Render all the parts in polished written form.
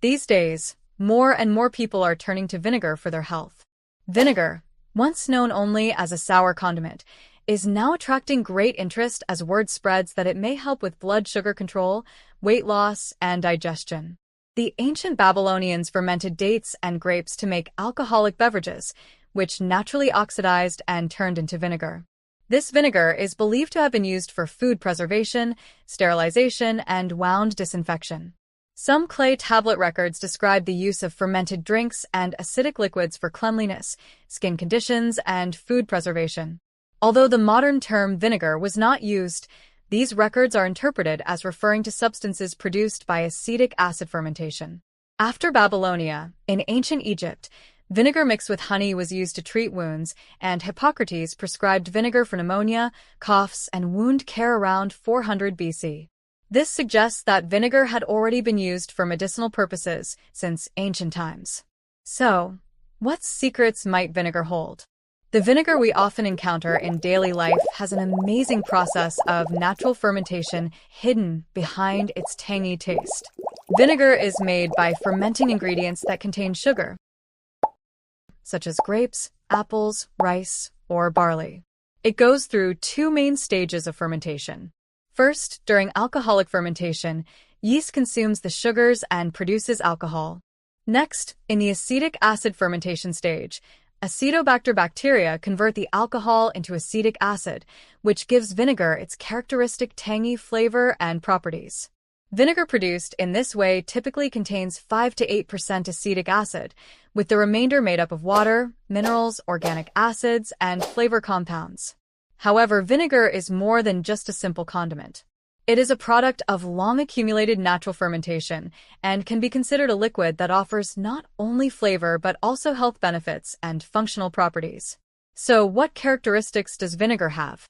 These days, more and more people are turning to vinegar for their health. Vinegar, once known only as a sour condiment, is now attracting great interest as word spreads that it may help with blood sugar control, weight loss, and digestion. The ancient Babylonians fermented dates and grapes to make alcoholic beverages, which naturally oxidized and turned into vinegar. This vinegar is believed to have been used for food preservation, sterilization, and wound disinfection. Some clay tablet records describe the use of fermented drinks and acidic liquids for cleanliness, skin conditions, and food preservation. Although the modern term vinegar was not used, these records are interpreted as referring to substances produced by acetic acid fermentation. After Babylonia, in ancient Egypt, vinegar mixed with honey was used to treat wounds, and Hippocrates prescribed vinegar for pneumonia, coughs, and wound care around 400 BC. This suggests that vinegar had already been used for medicinal purposes since ancient times. So, what secrets might vinegar hold? The vinegar we often encounter in daily life has an amazing process of natural fermentation hidden behind its tangy taste. Vinegar is made by fermenting ingredients that contain sugar, such as grapes, apples, rice, or barley. It goes through two main stages of fermentation. First, during alcoholic fermentation, yeast consumes the sugars and produces alcohol. Next, in the acetic acid fermentation stage, Acetobacter bacteria convert the alcohol into acetic acid, which gives vinegar its characteristic tangy flavor and properties. Vinegar produced in this way typically contains 5 to 8% acetic acid, with the remainder made up of water, minerals, organic acids, and flavor compounds. However, vinegar is more than just a simple condiment. It is a product of long-accumulated natural fermentation and can be considered a liquid that offers not only flavor but also health benefits and functional properties. So, what characteristics does vinegar have?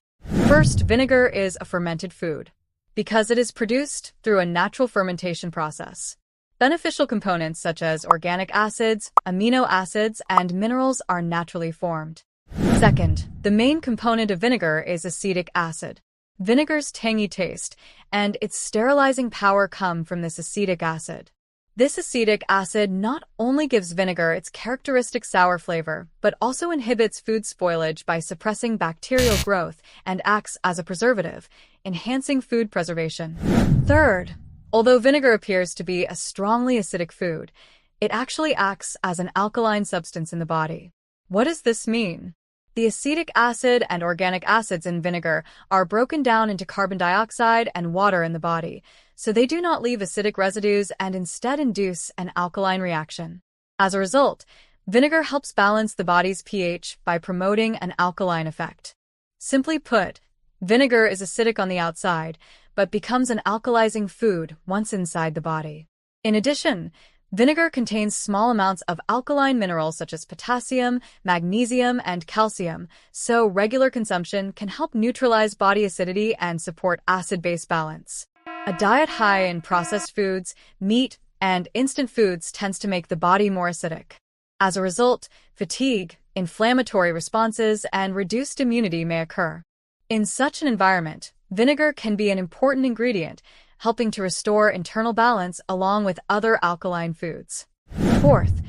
First, vinegar is a fermented food because it is produced through a natural fermentation process. Beneficial components such as organic acids, amino acids, and minerals are naturally formed. Second, the main component of vinegar is acetic acid. Vinegar's tangy taste and its sterilizing power come from this acetic acid. This acetic acid not only gives vinegar its characteristic sour flavor, but also inhibits food spoilage by suppressing bacterial growth and acts as a preservative, enhancing food preservation. Third, although vinegar appears to be a strongly acidic food, it actually acts as an alkaline substance in the body. What does this mean? The acetic acid and organic acids in vinegar are broken down into carbon dioxide and water in the body, so they do not leave acidic residues and instead induce an alkaline reaction. As a result, vinegar helps balance the body's pH by promoting an alkaline effect. Simply put, vinegar is acidic on the outside, but becomes an alkalizing food once inside the body. In addition, vinegar contains small amounts of alkaline minerals such as potassium, magnesium, and calcium, so regular consumption can help neutralize body acidity and support acid-base balance. A diet high in processed foods, meat, and instant foods tends to make the body more acidic. As a result, fatigue, inflammatory responses, and reduced immunity may occur. In such an environment, vinegar can be an important ingredient, helping to restore internal balance along with other alkaline foods. Fourth,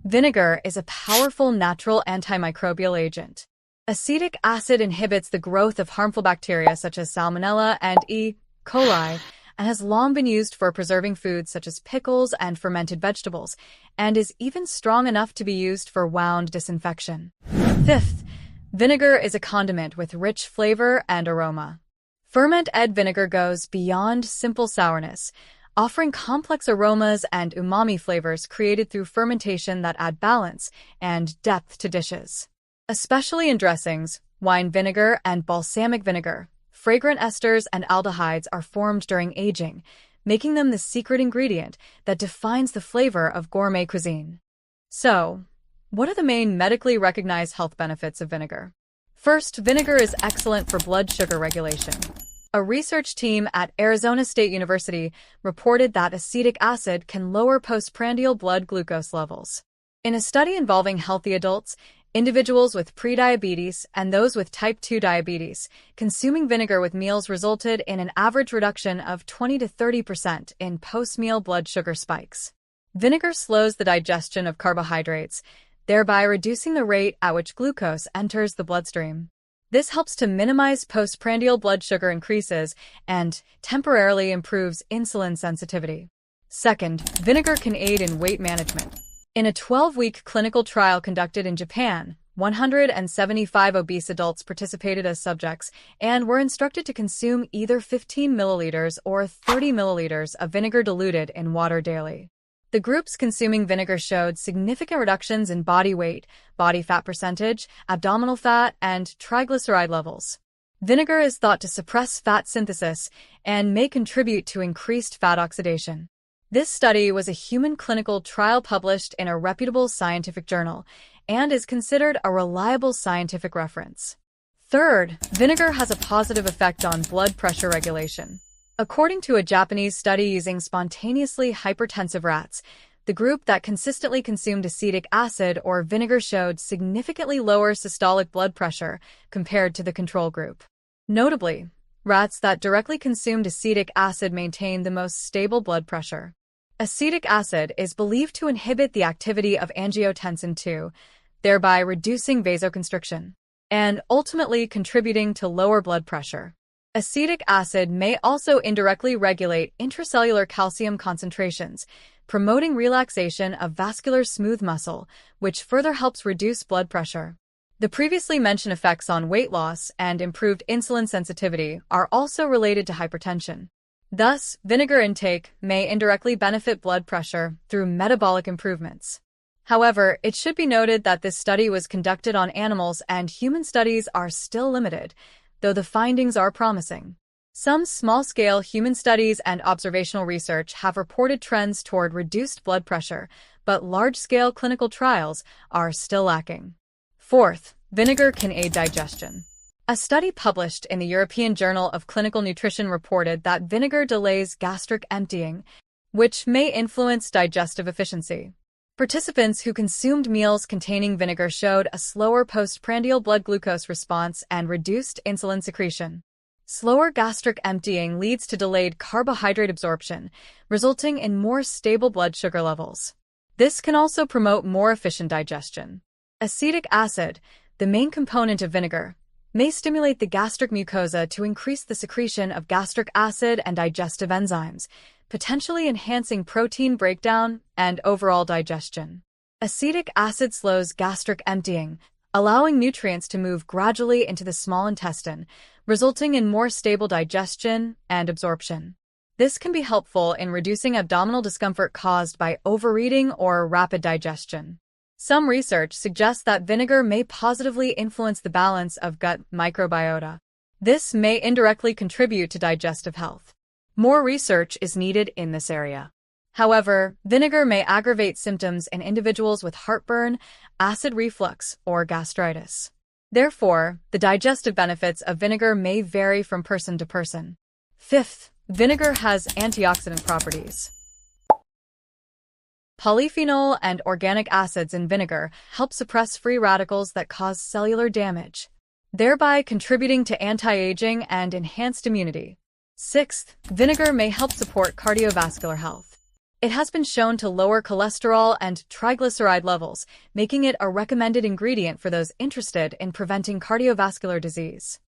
vinegar is a powerful natural antimicrobial agent. Acetic acid inhibits the growth of harmful bacteria such as Salmonella and E. coli, and has long been used for preserving foods such as pickles and fermented vegetables, and is even strong enough to be used for wound disinfection. Fifth, vinegar is a condiment with rich flavor and aroma. Ferment-ed vinegar goes beyond simple sourness, offering complex aromas and umami flavors created through fermentation that add balance and depth to dishes. Especially in dressings, wine vinegar and balsamic vinegar, fragrant esters and aldehydes are formed during aging, making them the secret ingredient that defines the flavor of gourmet cuisine. So, what are the main medically recognized health benefits of vinegar? First, vinegar is excellent for blood sugar regulation. A research team at Arizona State University reported that acetic acid can lower postprandial blood glucose levels. In a study involving healthy adults, individuals with prediabetes and those with type 2 diabetes, consuming vinegar with meals resulted in an average reduction of 20 to 30% in post-meal blood sugar spikes. Vinegar slows the digestion of carbohydrates, thereby reducing the rate at which glucose enters the bloodstream. This helps to minimize postprandial blood sugar increases and temporarily improves insulin sensitivity. Second, vinegar can aid in weight management. In a 12-week clinical trial conducted in Japan, 175 obese adults participated as subjects and were instructed to consume either 15 milliliters or 30 milliliters of vinegar diluted in water daily. The groups consuming vinegar showed significant reductions in body weight, body fat percentage, abdominal fat, and triglyceride levels. Vinegar is thought to suppress fat synthesis and may contribute to increased fat oxidation. This study was a human clinical trial published in a reputable scientific journal and is considered a reliable scientific reference. Third, vinegar has a positive effect on blood pressure regulation. According to a Japanese study using spontaneously hypertensive rats, the group that consistently consumed acetic acid or vinegar showed significantly lower systolic blood pressure compared to the control group. Notably, rats that directly consumed acetic acid maintained the most stable blood pressure. Acetic acid is believed to inhibit the activity of angiotensin II, thereby reducing vasoconstriction, and ultimately contributing to lower blood pressure. Acetic acid may also indirectly regulate intracellular calcium concentrations, promoting relaxation of vascular smooth muscle, which further helps reduce blood pressure. The previously mentioned effects on weight loss and improved insulin sensitivity are also related to hypertension. Thus, vinegar intake may indirectly benefit blood pressure through metabolic improvements. However, it should be noted that this study was conducted on animals and human studies are still limited, though the findings are promising. Some small-scale human studies and observational research have reported trends toward reduced blood pressure, but large-scale clinical trials are still lacking. Fourth, vinegar can aid digestion. A study published in the European Journal of Clinical Nutrition reported that vinegar delays gastric emptying, which may influence digestive efficiency. Participants who consumed meals containing vinegar showed a slower postprandial blood glucose response and reduced insulin secretion. Slower gastric emptying leads to delayed carbohydrate absorption, resulting in more stable blood sugar levels. This can also promote more efficient digestion. Acetic acid, the main component of vinegar, may stimulate the gastric mucosa to increase the secretion of gastric acid and digestive enzymes, potentially enhancing protein breakdown and overall digestion. Acetic acid slows gastric emptying, allowing nutrients to move gradually into the small intestine, resulting in more stable digestion and absorption. This can be helpful in reducing abdominal discomfort caused by overeating or rapid digestion. Some research suggests that vinegar may positively influence the balance of gut microbiota. This may indirectly contribute to digestive health. More research is needed in this area. However, vinegar may aggravate symptoms in individuals with heartburn, acid reflux, or gastritis. Therefore, the digestive benefits of vinegar may vary from person to person. Fifth, vinegar has antioxidant properties. Polyphenol and organic acids in vinegar help suppress free radicals that cause cellular damage, thereby contributing to anti-aging and enhanced immunity. Sixth, vinegar may help support cardiovascular health. It has been shown to lower cholesterol and triglyceride levels, making it a recommended ingredient for those interested in preventing cardiovascular disease.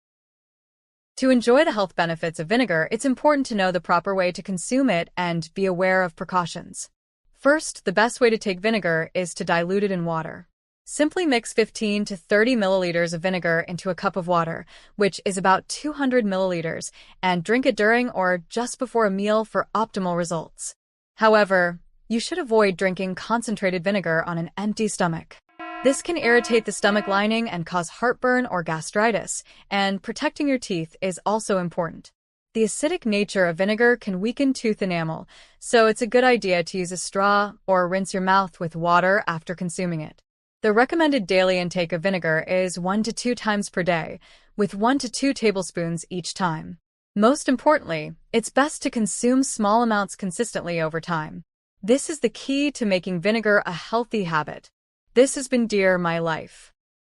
To enjoy the health benefits of vinegar, it's important to know the proper way to consume it and be aware of precautions. First, the best way to take vinegar is to dilute it in water. Simply mix 15 to 30 milliliters of vinegar into a cup of water, which is about 200 milliliters, and drink it during or just before a meal for optimal results. However, you should avoid drinking concentrated vinegar on an empty stomach. This can irritate the stomach lining and cause heartburn or gastritis, and protecting your teeth is also important. The acidic nature of vinegar can weaken tooth enamel, so it's a good idea to use a straw or rinse your mouth with water after consuming it. The recommended daily intake of vinegar is 1 to 2 times per day, with 1 to 2 tablespoons each time. Most importantly, it's best to consume small amounts consistently over time. This is the key to making vinegar a healthy habit. This has been Dear My Life.